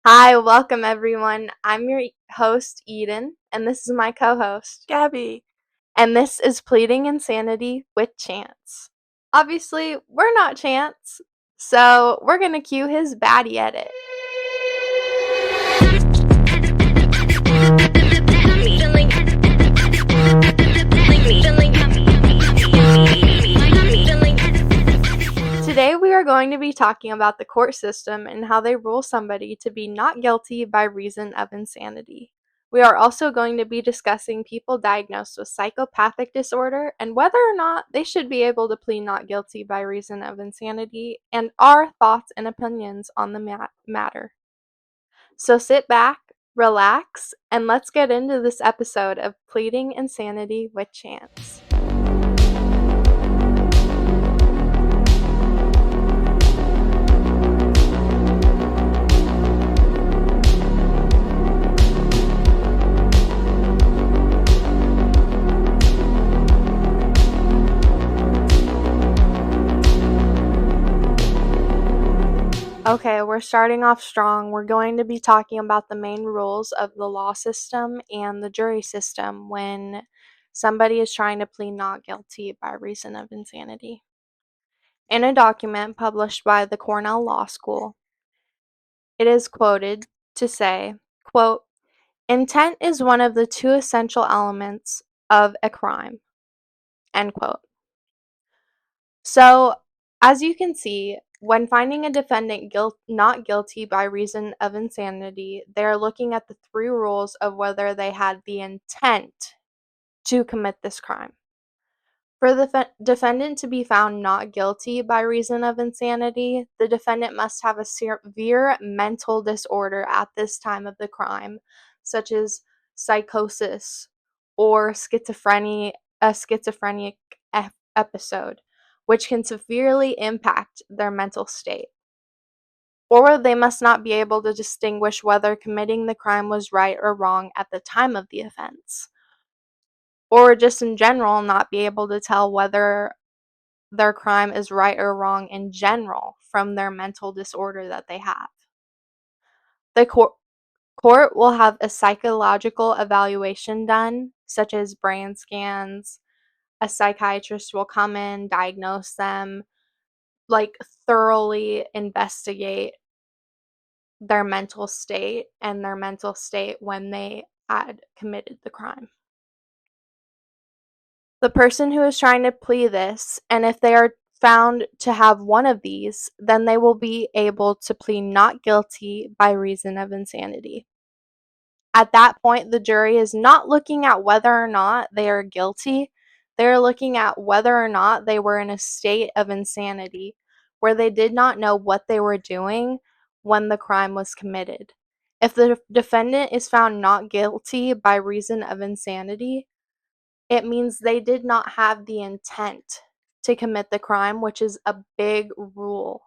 Hi, welcome everyone. I'm your host, Eden, and this is my co host, Gabby. and this is Pleading Insanity with Chance. Obviously, we're not Chance, so we're gonna cue his baddie edit. Today, we are going to be talking about the court system and how they rule somebody to be not guilty by reason of insanity. We are also going to be discussing people diagnosed with psychopathic disorder and whether or not they should be able to plead not guilty by reason of insanity, and our thoughts and opinions on the matter. So sit back, relax, and let's get into this episode of Pleading Insanity with Chance. Okay, we're starting off strong. We're going to be talking about the main rules of the law system and the jury system when somebody is trying to plead not guilty by reason of insanity. In a document published by the Cornell Law School, it is quoted to say, quote, "Intent is one of the two essential elements of a crime," end quote. So, as you can see, when finding a defendant not guilty by reason of insanity, they are looking at the three rules of whether they had the intent to commit this crime. For the defendant to be found not guilty by reason of insanity, the defendant must have a severe mental disorder at this time of the crime, such as psychosis or a schizophrenic episode, which can severely impact their mental state. Or they must not be able to distinguish whether committing the crime was right or wrong at the time of the offense, or just in general not be able to tell whether their crime is right or wrong in general from their mental disorder that they have. The court will have a psychological evaluation done, such as brain scans. A psychiatrist will come in, diagnose them, like thoroughly investigate their mental state and their mental state when they had committed the crime. The person who is trying to plead this, and if they are found to have one of these, then they will be able to plead not guilty by reason of insanity. At that point, the jury is not looking at whether or not they are guilty. They're looking at whether or not they were in a state of insanity where they did not know what they were doing when the crime was committed. If the defendant is found not guilty by reason of insanity, it means they did not have the intent to commit the crime, which is a big rule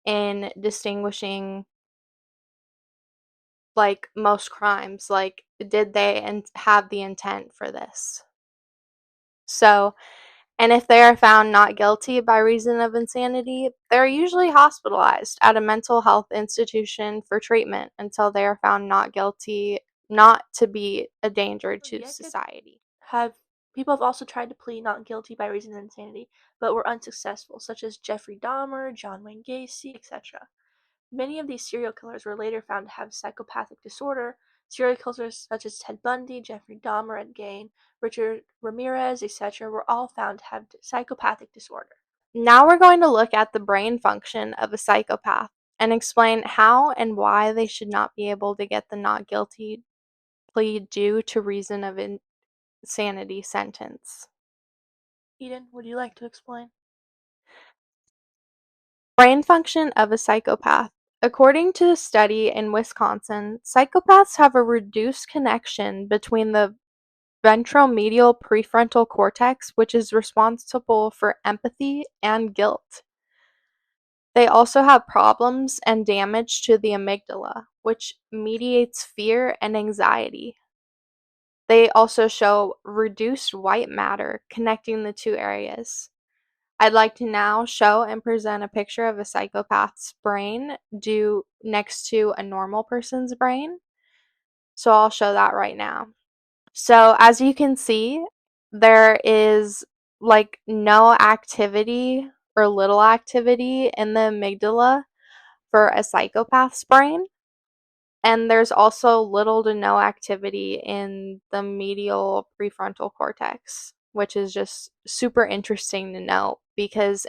in distinguishing like most crimes. Like, did they have the intent for this? So, and if they are found not guilty by reason of insanity, they're usually hospitalized at a mental health institution for treatment until they are found not guilty, not to be a danger to society. Have People have also tried to plead not guilty by reason of insanity, but were unsuccessful, such as Jeffrey Dahmer, John Wayne Gacy, etc. Many of these serial killers were later found to have psychopathic disorder. Serial killers such as Ted Bundy, Jeffrey Dahmer, Ed Gein, Richard Ramirez, etc., were all found to have psychopathic disorder. Now we're going to look at the brain function of a psychopath and explain how and why they should not be able to get the not guilty plea due to reason of insanity sentence. Eden, would you like to explain? Brain function of a psychopath. According to a study in Wisconsin, psychopaths have a reduced connection between the ventromedial prefrontal cortex, which is responsible for empathy and guilt. They also have problems and damage to the amygdala, which mediates fear and anxiety. They also show reduced white matter connecting the two areas. I'd like to now show and present a picture of a psychopath's brain due next to a normal person's brain. So I'll show that right now. So as you can see, there is like no activity or little activity in the amygdala for a psychopath's brain. And there's also little to no activity in the medial prefrontal cortex, which is just super interesting to note because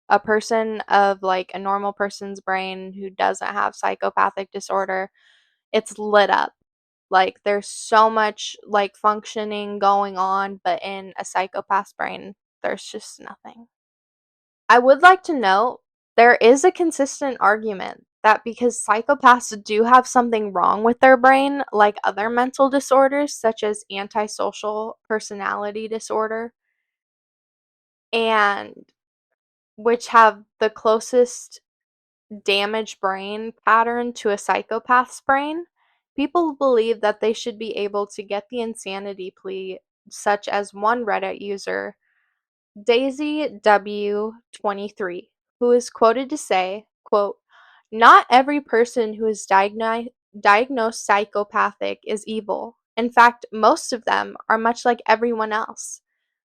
a person of like a normal person's brain who doesn't have psychopathic disorder, it's lit up. Like there's so much like functioning going on, but in a psychopath's brain, there's just nothing. I would like to note there is a consistent argument that because psychopaths do have something wrong with their brain, like other mental disorders such as antisocial personality disorder, and which have the closest damaged brain pattern to a psychopath's brain, people believe that they should be able to get the insanity plea, such as one Reddit user, Daisy W23, who is quoted to say, quote, "Not every person who is diagnosed psychopathic is evil. In fact, most of them are much like everyone else.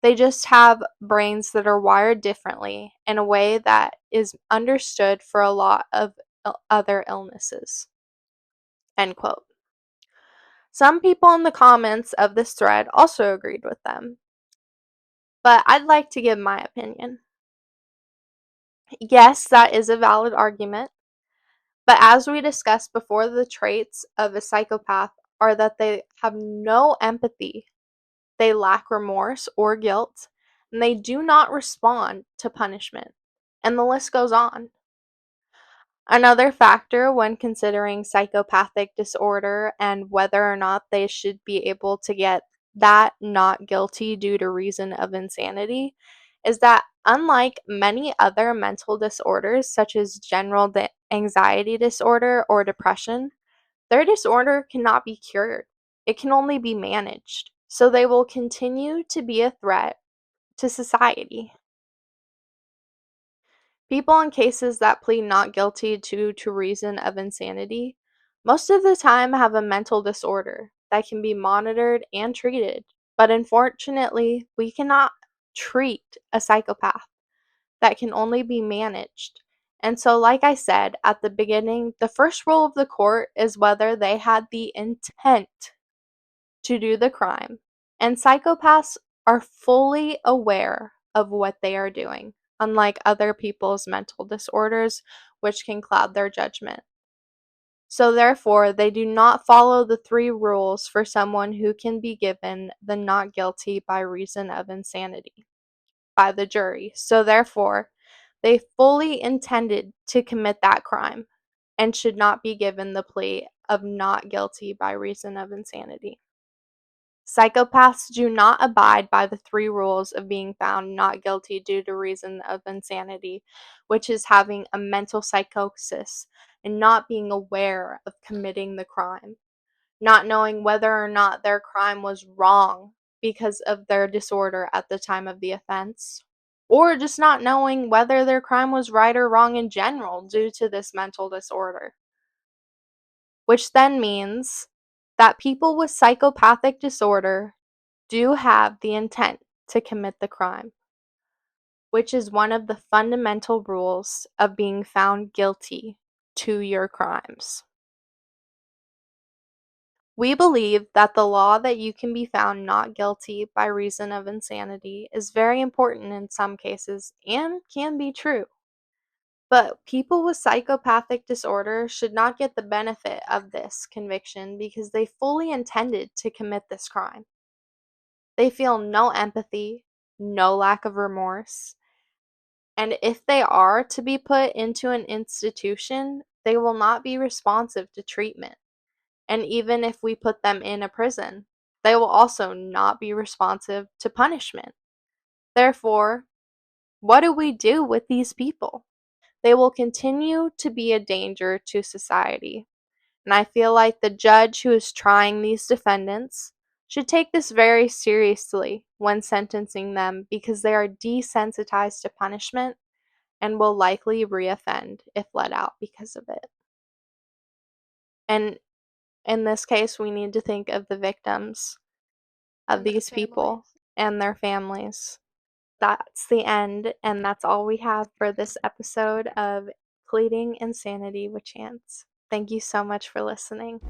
They just have brains that are wired differently in a way that is understood for a lot of other illnesses." End quote. Some people in the comments of this thread also agreed with them, but I'd like to give my opinion. Yes, that is a valid argument, but as we discussed before, the traits of a psychopath are that they have no empathy, they lack remorse or guilt, and they do not respond to punishment. And the list goes on. Another factor when considering psychopathic disorder and whether or not they should be able to get that not guilty due to reason of insanity is that unlike many other mental disorders such as general anxiety disorder or depression, their disorder cannot be cured. It can only be managed. So they will continue to be a threat to society. People in cases that plead not guilty due to reason of insanity most of the time have a mental disorder that can be monitored and treated, but unfortunately, we cannot treat a psychopath. That can only be managed. And so, like I said at the beginning, the first rule of the court is whether they had the intent to do the crime. And psychopaths are fully aware of what they are doing, unlike other people's mental disorders, which can cloud their judgment. So, therefore, they do not follow the three rules for someone who can be given the not guilty by reason of insanity by the jury. So, therefore, they fully intended to commit that crime and should not be given the plea of not guilty by reason of insanity. Psychopaths do not abide by the three rules of being found not guilty due to reason of insanity, which is having a mental psychosis and not being aware of committing the crime, not knowing whether or not their crime was wrong because of their disorder at the time of the offense, or just not knowing whether their crime was right or wrong in general due to this mental disorder. Which then means that people with psychopathic disorder do have the intent to commit the crime, which is one of the fundamental rules of being found guilty to your crimes. We believe that the law that you can be found not guilty by reason of insanity is very important in some cases and can be true. But people with psychopathic disorder should not get the benefit of this conviction because they fully intended to commit this crime. They feel no empathy, no lack of remorse, and if they are to be put into an institution, they will not be responsive to treatment. And even if we put them in a prison, they will also not be responsive to punishment. Therefore, what do we do with these people? They will continue to be a danger to society. And I feel like the judge who is trying these defendants should take this very seriously when sentencing them because they are desensitized to punishment and will likely reoffend if let out because of it. And in this case, we need to think of the victims of And their these people families. and their families. That's the end, and that's all we have for this episode of Pleading Insanity with Chance. Thank you so much for listening.